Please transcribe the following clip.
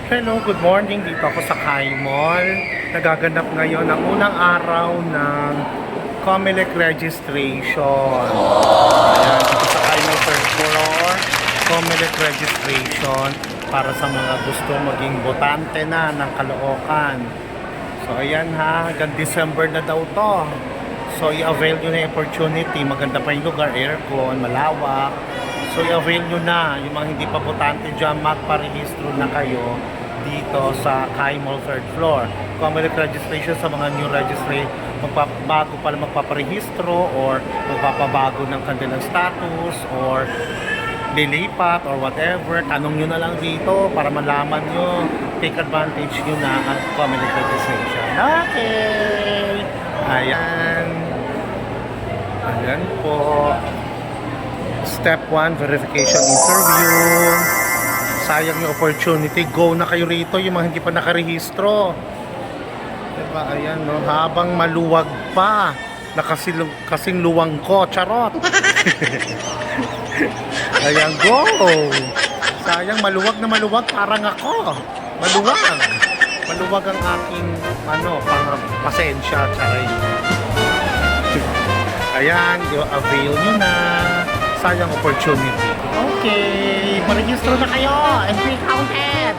Hello, good morning. Dito ako sa Kai Mall. Nagaganap ngayon ang unang araw ng Comelec registration. Ayan, dito sa Kai Mall third floor, Comelec registration para sa mga gusto maging botante na ng Caloocan. So ayan ha, hanggang December na daw to. So i-avail nyo na yung opportunity. Maganda pa yung lugar, aircon, malawak. So i-avail nyo na. Yung mga hindi pa botante dyan, magparehistro na kayo dito sa Kai Mall third floor. Comelec registration sa mga new registry, bago pala magpaparehistro or magpapabago ng kanilang status or lilipat or whatever, tanong nyo na lang dito para malaman nyo, take advantage nyo na ang Comelec registration. Okay! Ayan. Ayan po. Step 1, verification interview. Sayang yung opportunity. Go na kayo rito yung mga hindi pa nakarehistro. Diba? Ayan, no? Habang maluwag pa na kasing luwang ko. Charot! Ayan, go! Sayang, maluwag na maluwag parang ako. Maluwag. Maluwag ang aking pasensya. Charay. Ayan, avail nyo na. Sayang opportunity. Okay, parehistro na kayo and be counted.